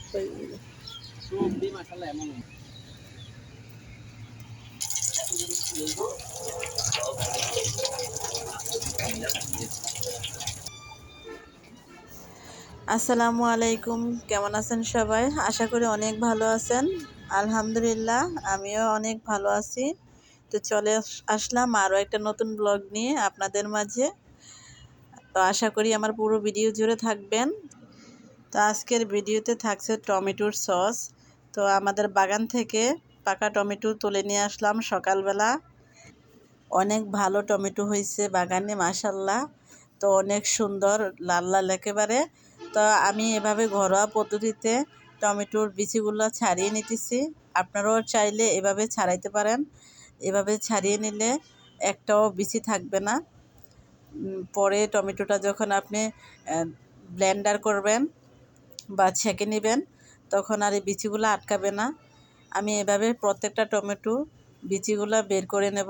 আসসালামু আলাইকুম, কেমন আছেন সবাই? আশা করি অনেক ভালো আছেন। আলহামদুলিল্লাহ, আমিও অনেক ভালো আছি। তো চলে আসলাম আরও একটা নতুন ব্লগ নিয়ে আপনাদের মাঝে। তো আশা করি আমার পুরো ভিডিও জুড়ে থাকবেন। তো আজকের ভিডিওতে থাকছে টমেটোর সস। তো আমাদের বাগান থেকে পাকা টমেটো তুলে নিয়ে আসলাম সকালবেলা। অনেক ভালো টমেটো হয়েছে বাগানে, মাশাল্লাহ। তো অনেক সুন্দর লাল লাল একেবারে। তো আমি এভাবে ঘরোয়া পদ্ধতিতে টমেটোর বিচিগুলো ছাড়িয়ে নিতেছি। আপনারাও চাইলে এভাবে ছাড়াইতে পারেন। এভাবে ছাড়িয়ে নিলে একটাও বিচি থাকবে না। পরে টমেটোটা যখন আপনি ব্লেন্ডার করবেন বা ছেঁকে নেবেন, তখন আর এই বিচিগুলো আটকাবে না। আমি এভাবে প্রত্যেকটা টমেটো বিচিগুলো বের করে নেব।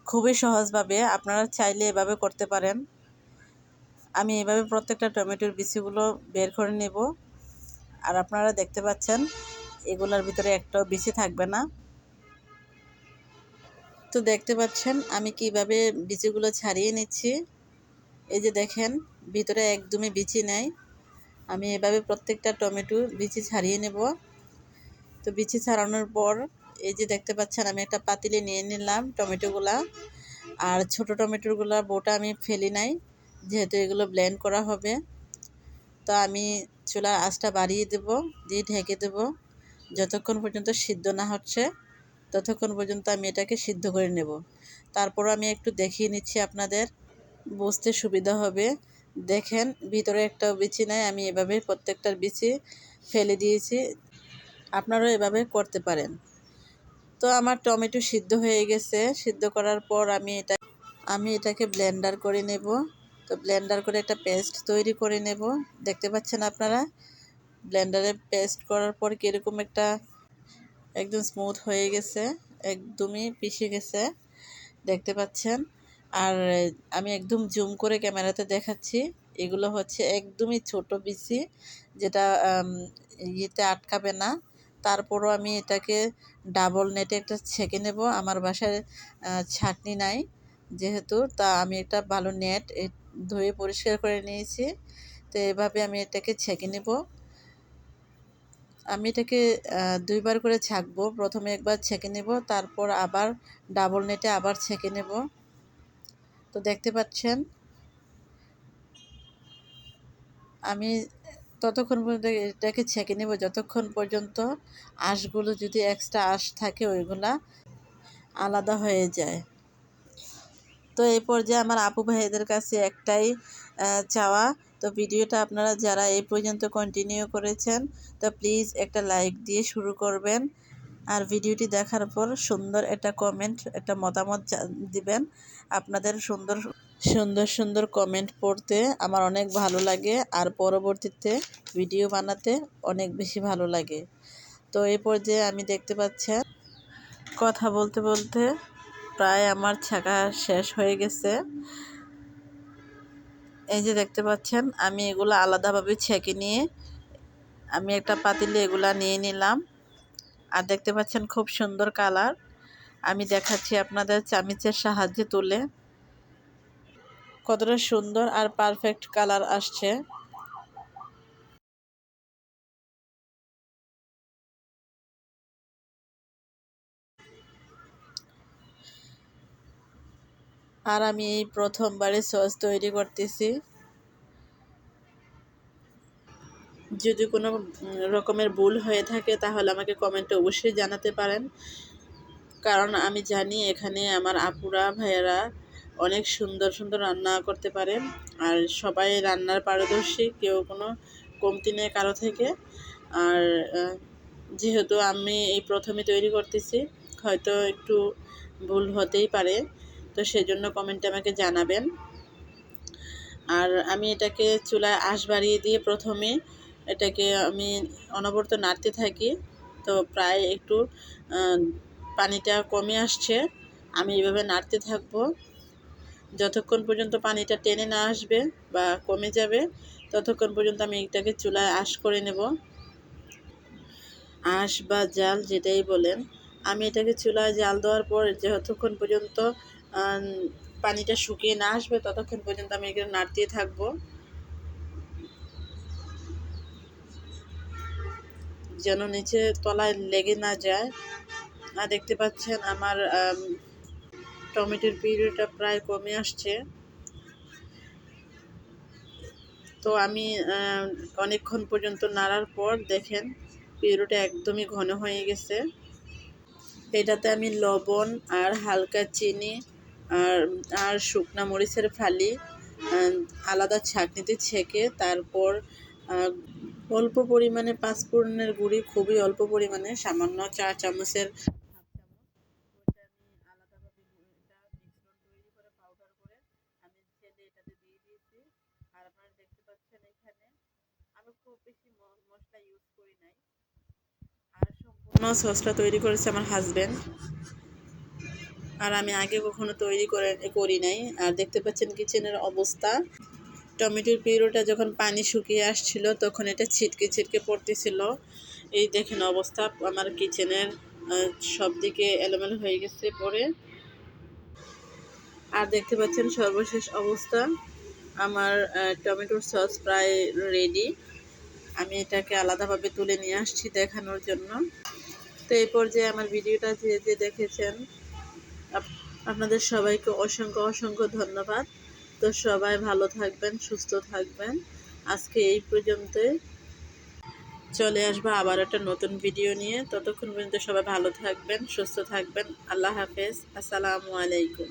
খুবই সহজভাবে, আপনারা চাইলে এভাবে করতে পারেন। আমি এভাবে প্রত্যেকটা টমেটোর বিচিগুলো বের করে নেব। আর আপনারা দেখতে পাচ্ছেন এগুলোর ভিতরে একটাও বিচি থাকবে না। তো দেখতে পাচ্ছেন আমি কিভাবে বিচিগুলো ছাড়িয়ে নিচ্ছি। এই যে দেখেন, ভিতরে একদমই বিচি নেই। আমি এভাবে প্রত্যেকটা টমেটো বিচি ছাড়িয়ে নেব। তো বিচি ছাড়ানোর পর এই যে দেখতে পাচ্ছেন আমি একটা পাতিলে নিয়ে নিলাম টমেটোগুলা। আর ছোট টমেটোগুলা বোটা আমি ফেলি নাই, যেহেতু এগুলো ব্লেন্ড করা হবে। তো আমি চুলার আঁচটা বাড়িয়ে দেব, দিয়ে ঢেকে দেব। যতক্ষণ পর্যন্ত সিদ্ধ না হচ্ছে ততক্ষণ পর্যন্ত আমি এটাকে সিদ্ধ করে নেব। তারপরও আমি একটু দেখিয়ে নিচ্ছি, আপনাদের বুঝতে সুবিধা হবে। দেখেন ভিতরে একটাও বিচি নাই, আমি এভাবে প্রত্যেকটার বিচি ফেলে দিয়েছি। আপনারাও এভাবে করতে পারেন। তো আমার টমেটো সিদ্ধ হয়ে গেছে। সিদ্ধ করার পর আমি এটাকে ব্লেন্ডার করে নেব। তো ব্লেন্ডার করে একটা পেস্ট তৈরি করে নেব। দেখতে পাচ্ছেন আপনারা ব্লেন্ডারে পেস্ট করার পর কীরকম একটা একদম স্মুথ হয়ে গেছে, একদমই পিষে গেছে, দেখতে পাচ্ছেন। আর আমি একদম জুম করে ক্যামেরাতে দেখাচ্ছি, এগুলো হচ্ছে একদমই ছোট বিচি, যেটা ইয়েতে আটকাবে না। তারপরও আমি এটাকে ডাবল নেটে একটা ছেঁকে নেব। আমার বাসায় ছাঁকনি নাই যেহেতু, তা আমি একটা ভালো নেট ধুয়ে পরিষ্কার করে নিয়েছি। তো এভাবে আমি এটাকে ছেঁকে নেব। আমি এটাকে দুইবার করে ছাঁকবো। প্রথমে একবার ছেঁকে নেব, তারপর আবার ডাবল নেটে আবার ছেঁকে নেব। তো দেখতে পাচ্ছেন আমি ততক্ষণ পর্যন্ত এটাকে ছেঁকে নেব যতক্ষণ পর্যন্ত আঁশগুলো, যদি এক্সট্রা আঁশ থাকে ওইগুলা আলাদা হয়ে যায়। তো এই পর্যায়ে আমার আপু ভাইদের কাছে একটাই চাওয়া, তো ভিডিওটা আপনারা যারা এই পর্যন্ত কন্টিনিউ করেছেন তো প্লিজ একটা লাইক দিয়ে শুরু করবেন। আর ভিডিওটি দেখার পর সুন্দর একটা কমেন্ট, একটা মতামত দিবেন। আপনাদের সুন্দর সুন্দর সুন্দর কমেন্ট পড়তে আমার অনেক ভালো লাগে, আর পরবর্তীতে ভিডিও বানাতে অনেক বেশি ভালো লাগে। তো এই পর্যায়ে আমি দেখতে পাচ্ছেন কথা বলতে বলতে প্রায় আমার ছাকা শেষ হয়ে গেছে। এই যে দেখতে পাচ্ছেন আমি এগুলো আলাদাভাবে ছেঁকে নিয়ে আমি একটা পাতিলে এগুলা নিয়ে নিলাম। আর দেখতে পাচ্ছেন খুব সুন্দর কালার। আমি দেখাচ্ছি আপনাদের চামিচের সাহায্যে তুলে, কতটা সুন্দর আর পারফেক্ট কালার আসছে। আর আমি এই প্রথমবারে সস তৈরি করতেছি। যদি কোনো রকমের ভুল হয়ে থাকে তাহলে আমাকে কমেন্টে অবশ্যই জানাতে পারেন, কারণ আমি জানি এখানে আমার আপুরা ভাইয়েরা অনেক সুন্দর সুন্দর রান্না করতে পারে। আর সবাই রান্নার পারদর্শী, কেউ কোনো কমতি নেই কারো থেকে। আর যেহেতু আমি এই প্রথমে তৈরি করতেছি, হয়তো একটু ভুল হতেই পারে, তো সেজন্য কমেন্টে আমাকে জানাবেন। আর আমি এটাকে চুলায় আঁশ বাড়িয়ে দিয়ে প্রথমে এটাকে আমি অনবরত নাড়তে থাকি। তো প্রায় একটু পানিটা কমে আসছে, আমি এভাবে নাড়তে থাকবো যতক্ষণ পর্যন্ত পানিটা টেনে না আসবে বা কমে যাবে, ততক্ষণ পর্যন্ত আমি এটাকে চুলায় আঁশ করে নেব। আঁশ বা জাল যেটাই বলেন। আমি এটাকে চুলায় জাল দেওয়ার পর যতক্ষণ পর্যন্ত পানিটা শুকিয়ে না আসবে ততক্ষণ পর্যন্ত আমি এখানে নাড়তেই থাকবো, যেন নিচে তলায় লেগে না যায়। আর দেখতে পাচ্ছেন আমার টমেটোর পিউরিটা প্রায় কমে আসছে। তো আমি অনেকক্ষণ পর্যন্ত নাড়ার পর দেখেন পিউরিটা একদমই ঘন হয়ে গেছে। এটাতে আমি লবণ আর হালকা চিনি আর আর শুকনা মরিচের ফালি আলাদা ছাঁকনিতে ছেঁকে তারপর অল্প পরিমাণে পাঁচফোড়নের গুঁড়ি, খুবই অল্প পরিমাণে, সামান্য 4 চামচের ওইটা আমি আলাদাভাবে এটা মিশ্রণ তৈরি করে পাউডার করে আমি ছেলে এটাতে দিয়ে দিয়েছি। আর আপনারা দেখতে পাচ্ছেন এখানে আমি খুব বেশি মশলা ইউজ করি নাই। আর সম্পূর্ণ সসটা তৈরি করেছে আমার হাজবেন্ড, আর আমি আগে কখনো করি নাই। আর দেখতে পাচ্ছেন কিচেনের অবস্থা। টমেটোর পিউরিটা যখন পানি শুকিয়ে আসছিল তখন এটা ছিটকে ছিটকে পড়তেছিল। এই দেখেন অবস্থা আমার কিচেনের, সব দিকে এলোমেলো হয়ে গেছে পরে। আর দেখতে পাচ্ছেন সর্বশেষ অবস্থা, আমার টমেটোর সস প্রায় রেডি। আমি এটাকে আলাদাভাবে তুলে নিয়ে আসছি দেখানোর জন্য। তো এই পর্যায়ে আমার ভিডিওটা যে দেখেছেন আপনাদের সবাইকে অসংখ্য অসংখ্য ধন্যবাদ। তো সবাই ভালো থাকবেন, সুস্থ থাকবেন। আজকে এই পর্যন্তই। চলে আসবো আবার একটা নতুন ভিডিও নিয়ে। ততক্ষণ পর্যন্ত সবাই ভালো থাকবেন, সুস্থ থাকবেন। আল্লাহ হাফেজ। আসসালামু আলাইকুম।